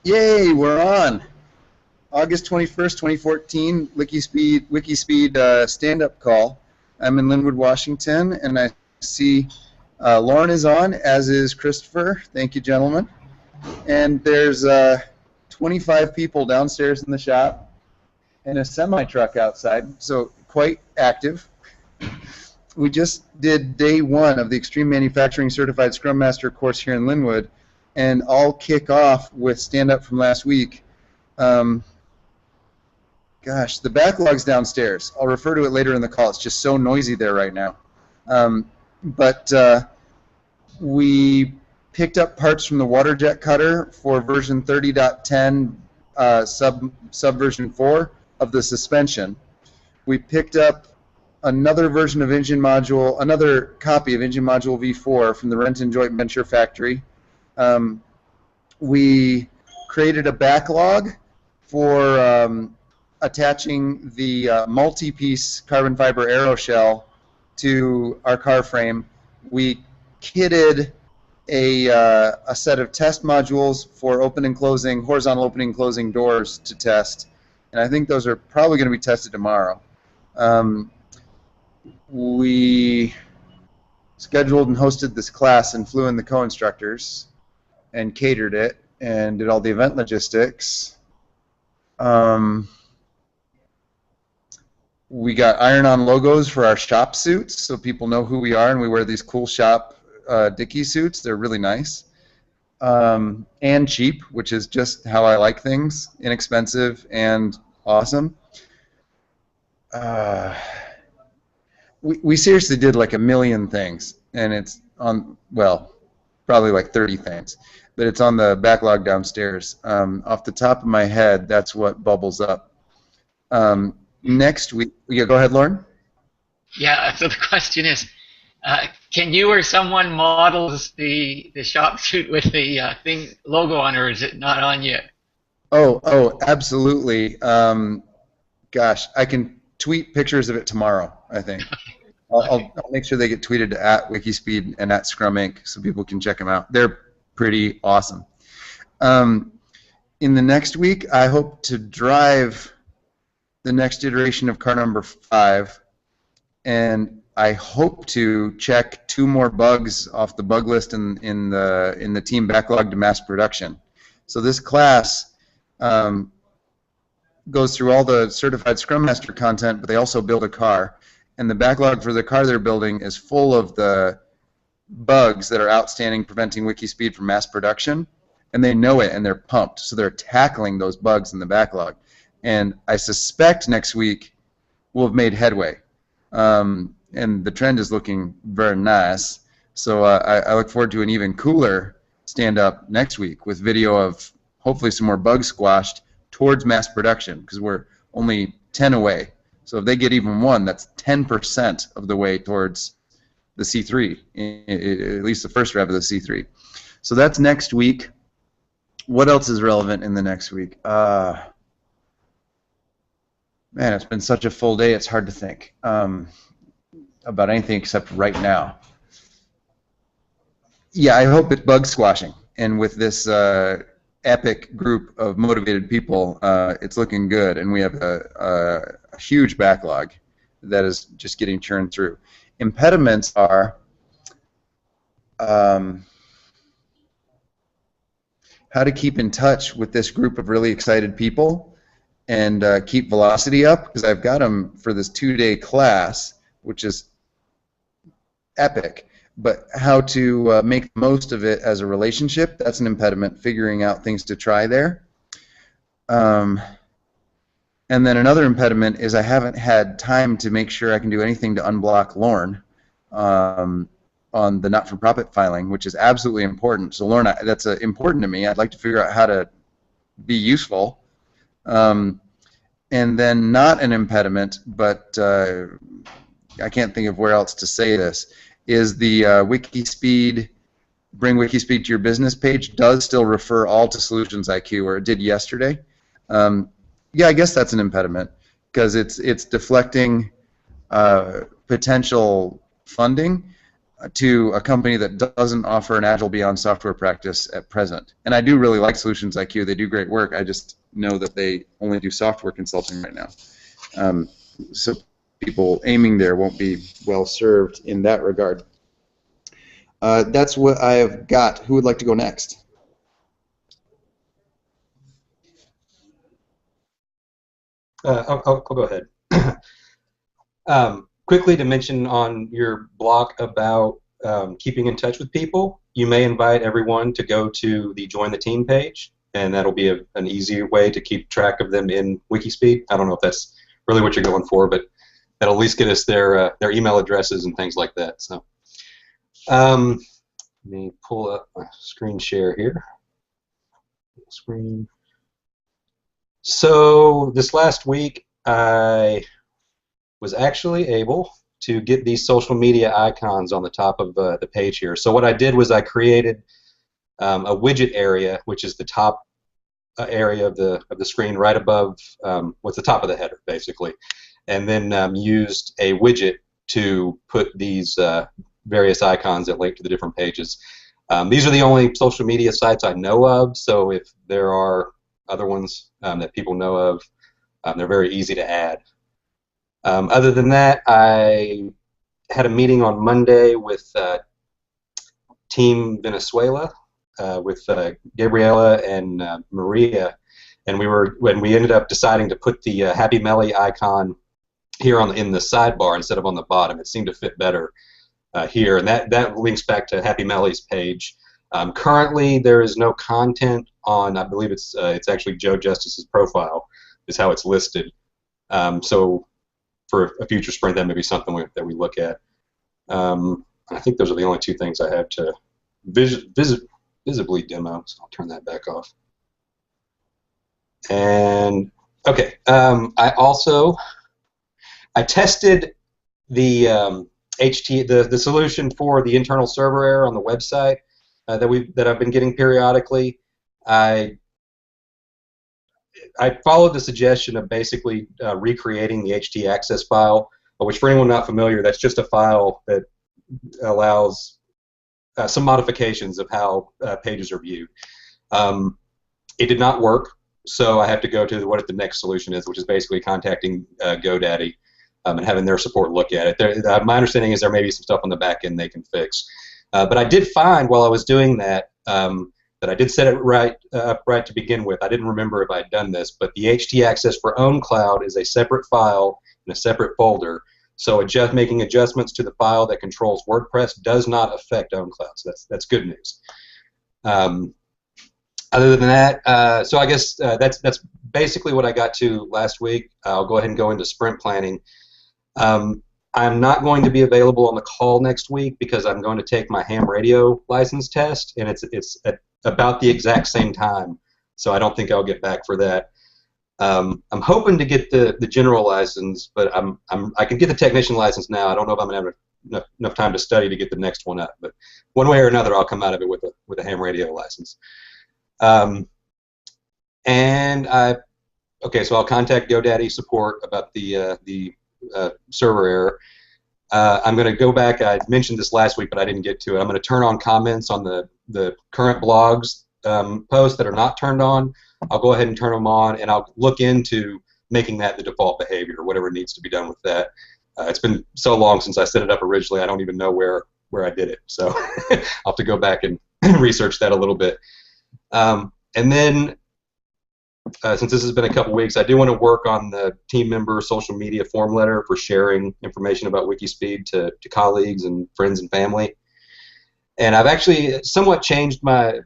Yay, we're on. August 21st, 2014, WIKISPEED stand-up call. I'm in Linwood, Washington, and I see Lauren is on, as is Christopher. Thank you, gentlemen. And there's 25 people downstairs in the shop and a semi-truck outside, so quite active. We just did day one of the Extreme Manufacturing Certified Scrum Master course here in Linwood, and I'll kick off with stand-up from last week. Gosh, the backlog's downstairs. I'll refer to it later in the call. It's just so noisy there right now. But we picked up parts from the water jet cutter for version 30.10 subversion 4 of the suspension. We picked up another version of engine module, another copy of engine module V4 from the Renton Joint Venture factory. We created a backlog for attaching the multi-piece carbon fiber aero shell to our car frame. We kitted a set of test modules for open and closing, horizontal opening and closing doors to test, and I think those are probably going to be tested tomorrow. We scheduled and hosted this class and flew in the co-instructors and catered it and did all the event logistics. We got iron-on logos for our shop suits so people know who we are, and we wear these cool shop Dickie suits. They're really nice. And cheap, which is just how I like things. Inexpensive and awesome. We seriously did like a million things, and it's on, well, probably like 30 things, but it's on the backlog downstairs. Off the top of my head, that's what bubbles up. Next week, yeah, go ahead, Lauren. Yeah, so the question is, can you or someone model the shop suit with the thing logo on, or is it not on yet? Oh, absolutely. Gosh, I can tweet pictures of it tomorrow, I think. I'll make sure they get tweeted at WIKISPEED and at Scrum Inc. so people can check them out. They're pretty awesome. In the next week, I hope to drive the next iteration of car number 5, and I hope to check 2 more bugs off the bug list in the team backlog to mass production. So this class goes through all the certified Scrum Master content, but they also build a car, and the backlog for the car they're building is full of the bugs that are outstanding, preventing WIKISPEED from mass production, and they know it, and they're pumped, so they're tackling those bugs in the backlog. And I suspect next week we'll have made headway. And the trend is looking very nice. So I look forward to an even cooler stand-up next week with video of hopefully some more bugs squashed towards mass production, because we're only 10 away. So if they get even 1, that's 10% of the way towards the C3, at least the first rev of the C3. So that's next week. What else is relevant in the next week? Man, it's been such a full day, it's hard to think about anything except right now. Yeah, I hope it's bug squashing. And with this epic group of motivated people, it's looking good. And we have a huge backlog that is just getting churned through. Impediments are how to keep in touch with this group of really excited people and keep velocity up, because I've got them for this 2-day class, which is epic. But how to make the most of it as a relationship, that's an impediment, figuring out things to try there. And then another impediment is I haven't had time to make sure I can do anything to unblock Lauren on the not-for-profit filing, which is absolutely important. So Lauren, that's important to me. I'd like to figure out how to be useful. And then not an impediment, but I can't think of where else to say this, is the WIKISPEED, bring WIKISPEED to your business page does still refer all to Solutions IQ, or it did yesterday. Yeah, I guess that's an impediment, because it's deflecting potential funding. to a company that doesn't offer an Agile Beyond software practice at present. And I do really like Solutions IQ. They do great work. I just know that they only do software consulting right now. So people aiming there won't be well served in that regard. That's what I have got. Who would like to go next? I'll go ahead. Quickly to mention on your block about keeping in touch with people, you may invite everyone to go to the Join the Team page, and that'll be an easier way to keep track of them in WIKISPEED. I don't know if that's really what you're going for, but that'll at least get us their email addresses and things like that. So, let me pull up my screen share here. Screen. So this last week, I was actually able to get these social media icons on the top of the page here. So what I did was I created a widget area, which is the top area of the screen right above what's the top of the header, basically, and then used a widget to put these various icons that link to the different pages. These are the only social media sites I know of, so if there are other ones that people know of, they're very easy to add. Other than that, I had a meeting on Monday with Team Venezuela, with Gabriela and Maria, and we ended up deciding to put the Happy Melly icon here in the sidebar instead of on the bottom. It seemed to fit better here, and that links back to Happy Melly's page. Currently, there is no content on. I believe it's actually Joe Justice's profile is how it's listed. So for a future sprint, that may be something that we look at. I think those are the only two things I have to visibly demo, so I'll turn that back off. And okay, I tested the the solution for the internal server error on the website that I've been getting periodically. I followed the suggestion of basically recreating the htaccess file, which for anyone not familiar, that's just a file that allows some modifications of how pages are viewed. It did not work, so I have to go to what the next solution is, which is basically contacting GoDaddy and having their support look at it. My understanding is there may be some stuff on the back end they can fix. But I did find while I was doing that that I did set it right to begin with. I didn't remember if I'd done this, but the htaccess for OwnCloud is a separate file in a separate folder. So making adjustments to the file that controls WordPress does not affect OwnCloud. So that's good news. Other than that, so I guess that's basically what I got to last week. I'll go ahead and go into sprint planning. I'm not going to be available on the call next week because I'm going to take my ham radio license test, and it's at about the exact same time. So I don't think I'll get back for that. I'm hoping to get the general license, but I can get the technician license now. I don't know if I'm going to have enough time to study to get the next one up, but one way or another, I'll come out of it with a ham radio license. Okay, so I'll contact GoDaddy support about the server error. I'm going to go back. I mentioned this last week, but I didn't get to it. I'm going to turn on comments on the current blogs posts that are not turned on. I'll go ahead and turn them on, and I'll look into making that the default behavior, whatever needs to be done with that. It's been so long since I set it up originally, I don't even know where I did it. So I'll have to go back and research that a little bit. And then, since this has been a couple weeks, I do want to work on the team member social media form letter for sharing information about WIKISPEED to colleagues and friends and family. And I've actually somewhat changed my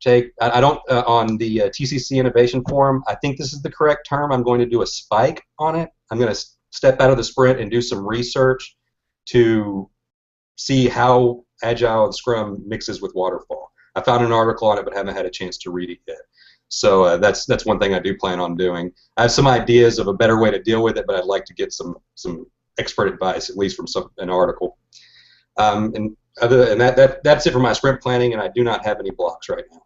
take. I don't on the TCC Innovation Forum. I think this is the correct term. I'm going to do a spike on it. I'm going to step out of the sprint and do some research to see how Agile and Scrum mixes with Waterfall. I found an article on it, but haven't had a chance to read it yet. So that's one thing I do plan on doing. I have some ideas of a better way to deal with it, but I'd like to get some expert advice, at least from an article. And other than that's it for my sprint planning, and I do not have any blocks right now.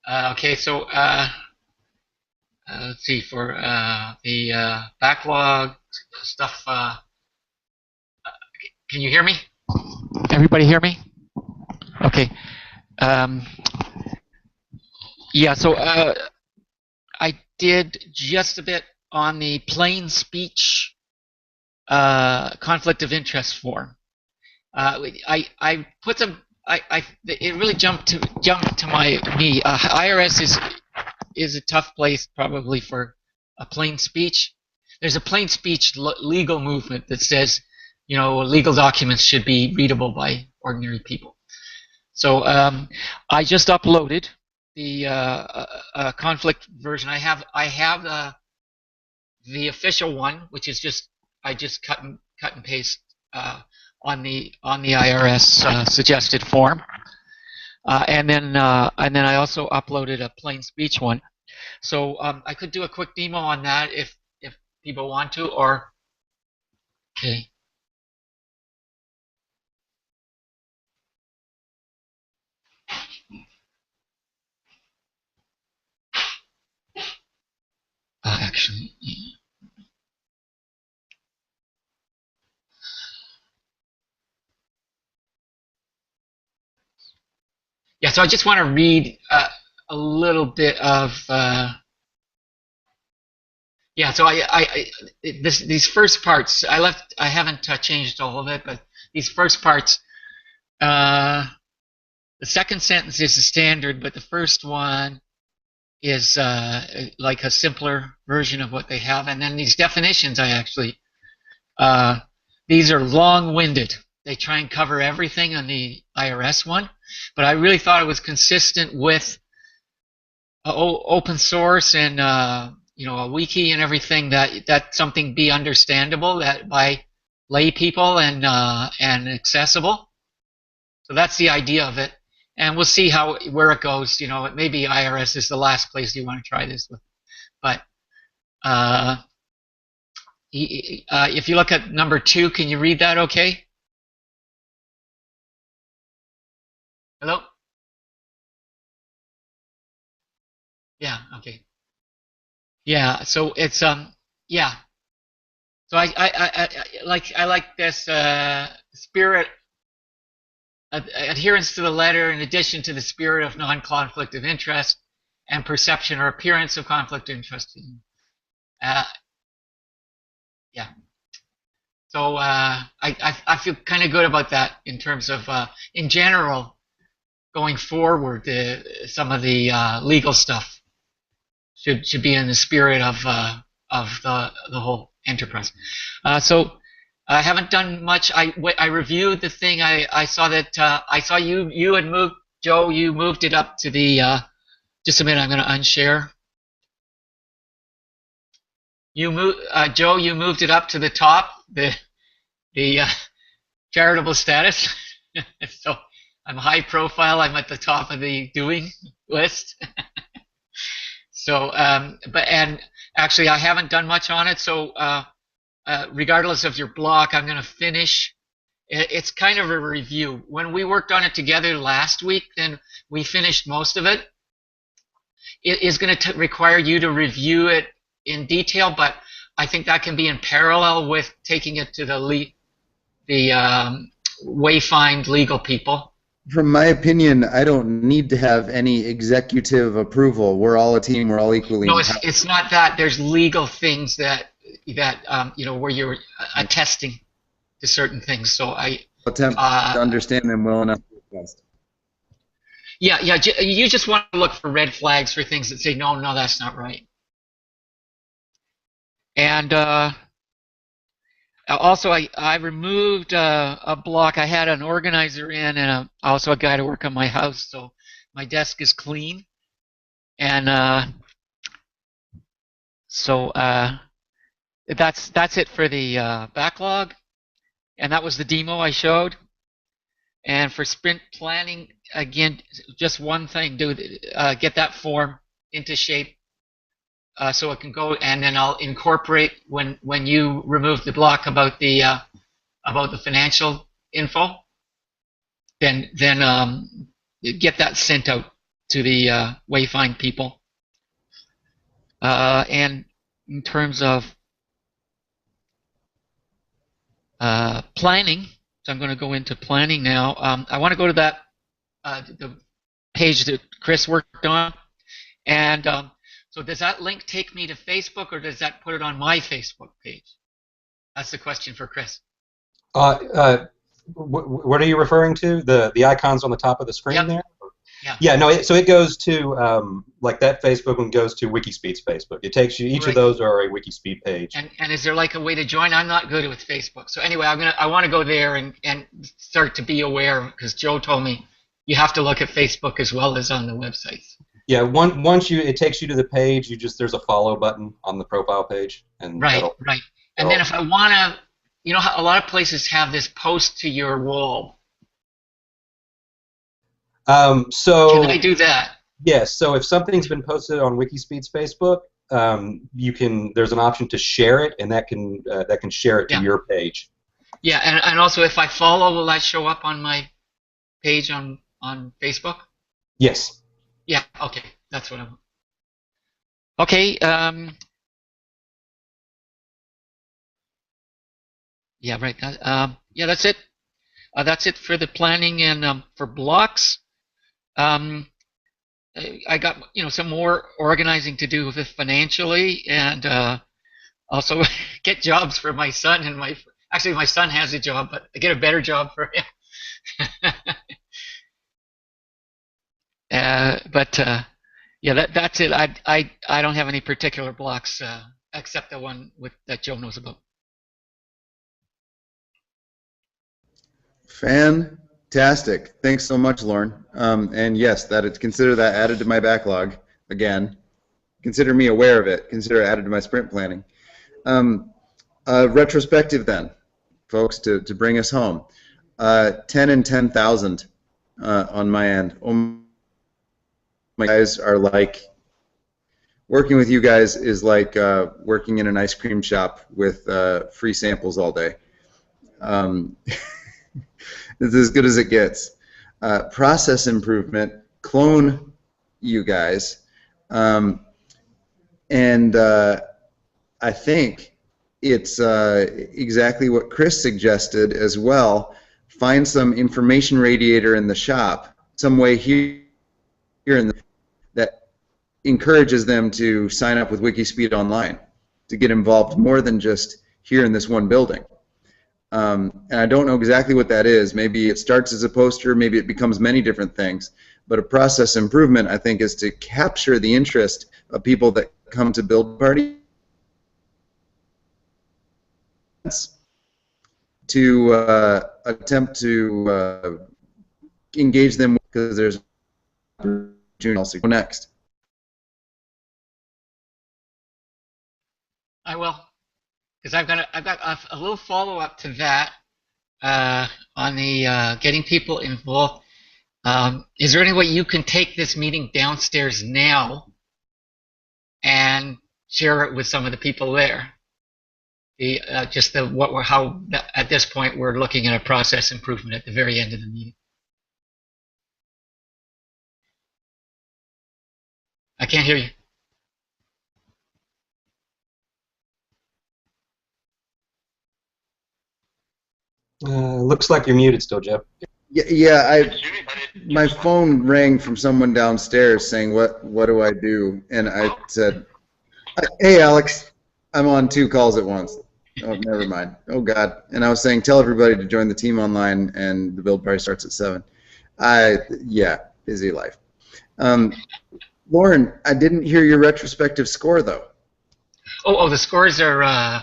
Okay, so let's see, for the backlog stuff, can you hear me? Everybody hear me? Okay. Um, yeah, so I did just a bit on the plain speech conflict of interest form. I put some. It really jumped to my knee. IRS is a tough place probably for a plain speech. There's a plain speech legal movement that says, you know, legal documents should be readable by ordinary people. So I just uploaded the conflict version. I have the official one, which is just I just cut and paste on the IRS suggested form, and then I also uploaded a plain speech one. So I could do a quick demo on that if people want to, or okay. Actually, yeah. So I just want to read a little bit of. Yeah, so these first parts I haven't changed all of it, but these first parts, the second sentence is the standard, but the first one is like a simpler version of what they have, and then these definitions these are long-winded. They try and cover everything on the IRS one, but I really thought it was consistent with open source and you know, a wiki and everything, that something be understandable that by lay people and accessible. So that's the idea of it, and we'll see where it goes. You know, maybe IRS is the last place you want to try this with, but if you look at number 2, can you read that? Okay. Hello. Yeah. Okay. Yeah. So it's yeah. So I like this spirit, adherence to the letter in addition to the spirit of non-conflict of interest and perception or appearance of conflict of interest. Yeah. So I feel kind of good about that in terms of in general going forward. Some of the legal stuff should be in the spirit of the whole enterprise. So I haven't done much. I reviewed the thing. I saw that I saw you had moved, Joe. You moved it up to the. Just a minute. I'm going to unshare. Joe. You moved it up to the top. The charitable status. So I'm high profile. I'm at the top of the doing list. So, and actually, I haven't done much on it. So, regardless of your block, I'm going to finish. It's kind of a review. When we worked on it together last week, then we finished most of it. It is going to require you to review it in detail, but I think that can be in parallel with taking it to the Wayfind legal people. From my opinion, I don't need to have any executive approval. We're all a team. We're all equally. No, it's not that. There's legal things that you know, where you're attesting to certain things. So I attempt to understand them well enough to adjust. Yeah, you just want to look for red flags for things that say no, that's not right. And also, I removed a block. I had an organizer in and also a guy to work on my house, so my desk is clean. And so that's it for the backlog, and that was the demo I showed. And for sprint planning, again, just one thing: get that form into shape. So it can go, and then I'll incorporate when you remove the block about the financial info. Then get that sent out to the Wayfind people. And in terms of planning, so I'm going to go into planning now. I want to go to that the page that Chris worked on, and so does that link take me to Facebook, or does that put it on my Facebook page? That's the question for Chris. What are you referring to? The icons on the top of the screen there? Yeah. Yeah, no, so it goes to, like that Facebook one goes to WIKISPEED's Facebook. It takes you, each of those are a WIKISPEED page. And is there like a way to join? I'm not good with Facebook. So anyway, I want to go there and start to be aware, because Joe told me you have to look at Facebook as well as on the websites. Yeah, once it takes you to the page, there's a follow button on the profile page. And right. And then if I want to, you know, a lot of places have this post to your wall. So can I do that? Yes. So if something's been posted on WIKISPEED's Facebook, there's an option to share it, and that can share it to your page. Yeah, and also if I follow, will that show up on my page on Facebook? Yes. Yeah. Okay, that's what I'm. Okay. Yeah. Right. Yeah. That's it. That's it for the planning and for blocks. I got some more organizing to do with it financially, and also get jobs for my son and actually my son has a job, but I get a better job for him. Yeah, that's it. I don't have any particular blocks except the one that Joe knows about. Fantastic. Thanks so much, Lauren. And yes, consider that added to my backlog again. Consider me aware of it. Consider it added to my sprint planning. Retrospective then, folks, to bring us home. 10 and 10,000 on my end. Oh, my guys are like, working with you guys is like working in an ice cream shop with free samples all day. It's as good as it gets. Process improvement, clone you guys, and I think it's exactly what Chris suggested as well. Find some information radiator in the shop, some way here that encourages them to sign up with WIKISPEED Online, to get involved more than just here in this one building. And I don't know exactly what that is. Maybe it starts as a poster, maybe it becomes many different things. But a process improvement, I think, is to capture the interest of people that come to build parties, to attempt to engage them, because there's an opportunity also go next. I will, because I've got a little follow up to that on the getting people involved. Is there any way you can take this meeting downstairs now and share it with some of the people there? At this point we're looking at a process improvement at the very end of the meeting. I can't hear you. Looks like you're muted still, Jeff. Yeah, my phone rang from someone downstairs saying, what do I do? And I said, hey, Alex, I'm on 2 calls at once. Oh, never mind. Oh, God. And I was saying, tell everybody to join the team online, and the build party starts at 7. Yeah, busy life. Lauren, I didn't hear your retrospective score, though. Oh, the scores are,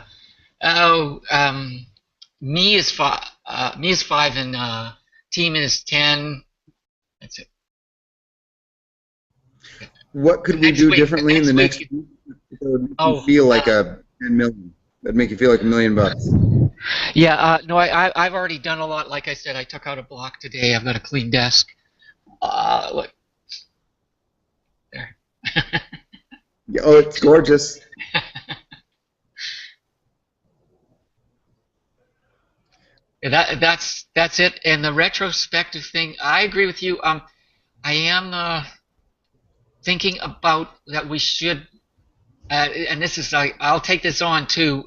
me is 5, and team is 10. That's it. What could we do differently in the next week that would make you feel like a 10 million? That'd make you feel like $1 million. Yeah, no, I've already done a lot. Like I said, I took out a block today. I've got a clean desk. Look. There. Oh, it's gorgeous. That's it. And the retrospective thing, I agree with you. I am thinking about that we should, and this is I'll take this on to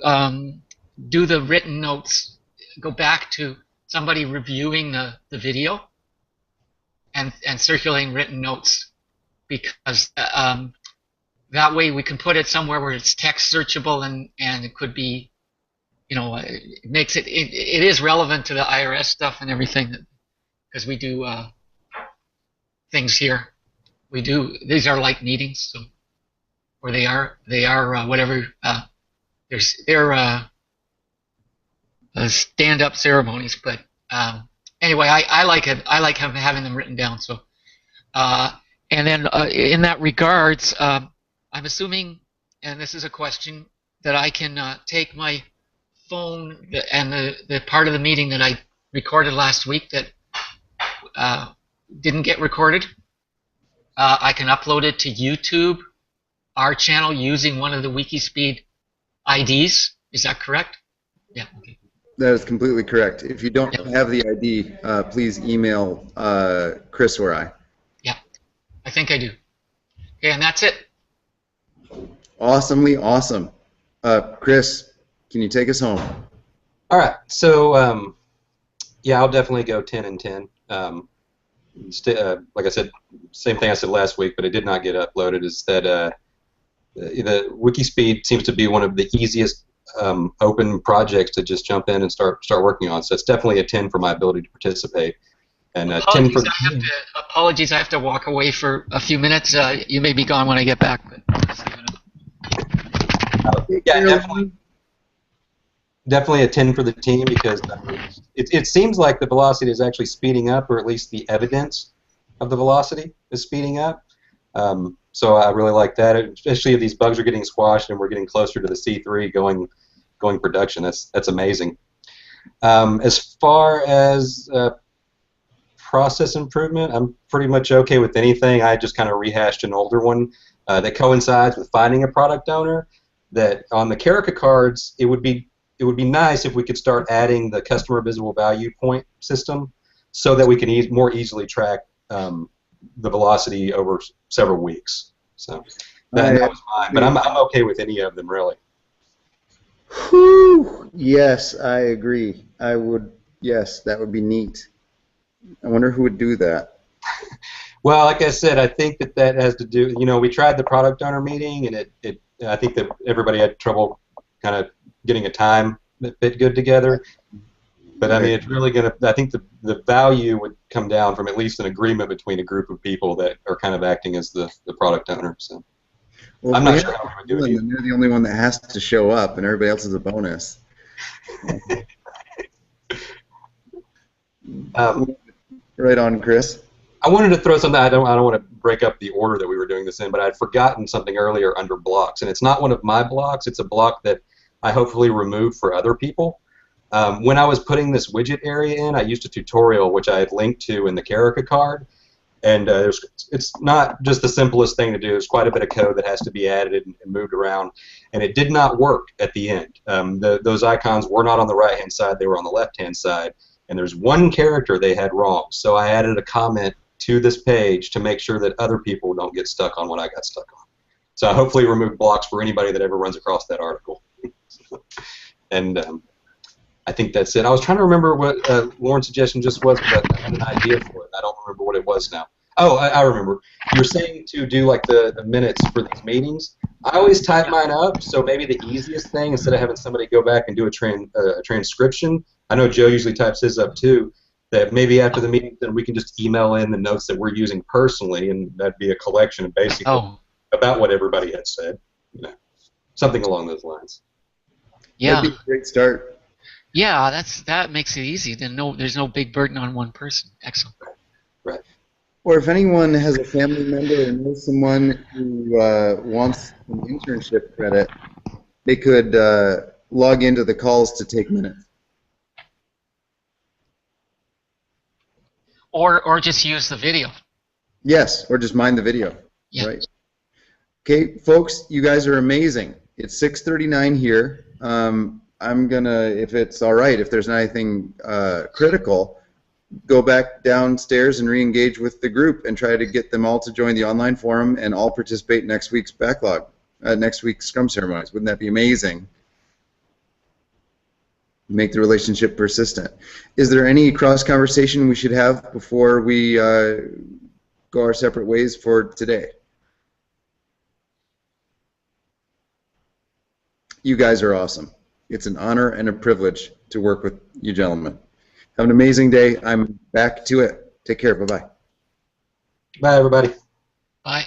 do the written notes, go back to somebody reviewing the video and circulating written notes, because that way we can put it somewhere where it's text searchable, and it could be, it makes it is relevant to the IRS stuff and everything, because we do things here. These are like meetings, so, or they are whatever. They're stand-up ceremonies, but anyway, I like it. I like having them written down. So, and then in that regards, I'm assuming, and this is a question, that I can take my phone and the part of the meeting that I recorded last week that didn't get recorded. I can upload it to YouTube, our channel, using one of the WIKISPEED IDs. Is that correct? Yeah. Okay. That is completely correct. If you don't have the ID, please email Chris or I. Yeah, I think I do. Okay, and that's it. Awesomely awesome. Chris, can you take us home? All right. So, yeah, I'll definitely go 10 and 10. Like I said, same thing I said last week, but it did not get uploaded, is that the WIKISPEED seems to be one of the easiest open projects to just jump in and start working on. So it's definitely a 10 for my ability to participate. And 10 for apologies, I have to walk away for a few minutes. You may be gone when I get back. Yeah, definitely a 10 for the team, because it seems like the velocity is actually speeding up, or at least the evidence of the velocity is speeding up. So I really like that, especially if these bugs are getting squashed and we're getting closer to the C3 going production. That's amazing. As far as process improvement, I'm pretty much okay with anything. I just kind of rehashed an older one that coincides with finding a product owner. That on the Carica cards, it would be nice if we could start adding the customer visible value point system, so that we can more easily track the velocity over several weeks. So that was mine, but I'm okay with any of them, really. Whew. Yes, I agree. I would. Yes, that would be neat. I wonder who would do that. Well, like I said, I think that has to do. We tried the product owner meeting, and I think that everybody had trouble kind of getting a time that fit good together. But I mean, it's really I think the value would come down from at least an agreement between a group of people that are kind of acting as the product owner. So well, I'm not sure how we would do it. You're the only one that has to show up, and everybody else is a bonus. Right on, Chris. I wanted to throw something. I don't want to break up the order that we were doing this in, but I'd forgotten something earlier under blocks, and it's not one of my blocks. It's a block that I hopefully removed for other people. When I was putting this widget area in, I used a tutorial which I had linked to in the Carica card, and it's not just the simplest thing to do. There's quite a bit of code that has to be added and moved around, and it did not work at the end. Those icons were not on the right-hand side; they were on the left-hand side, and there's one character they had wrong. So I added a comment to this page to make sure that other people don't get stuck on what I got stuck on. So I hopefully removed blocks for anybody that ever runs across that article. And I think that's it. I was trying to remember what Lauren's suggestion just was, but I had an idea for it. I don't remember what it was now. Oh, I remember. You were saying to do like the minutes for these meetings. I always type mine up, so maybe the easiest thing, instead of having somebody go back and do a transcription, I know Joe usually types his up too, that maybe after the meeting then we can just email in the notes that we're using personally, and that'd be a collection of basically about what everybody had said. Something along those lines. Yeah. That'd be a great start. Yeah, that makes it easy. Then there's no big burden on one person. Excellent. Right. Or if anyone has a family member or knows someone who wants an internship credit, they could log into the calls to take minutes. Or just use the video. Yes, or just mind the video. Yeah. Right. Okay, folks, you guys are amazing. It's 6:39 here. I'm gonna, if it's all right, if there's not anything critical, go back downstairs and re-engage with the group and try to get them all to join the online forum and all participate in next week's backlog, next week's Scrum ceremonies. Wouldn't that be amazing? Make the relationship persistent. Is there any cross conversation we should have before we go our separate ways for today? You guys are awesome. It's an honor and a privilege to work with you gentlemen. Have an amazing day. I'm back to it. Take care. Bye-bye. Bye, everybody. Bye.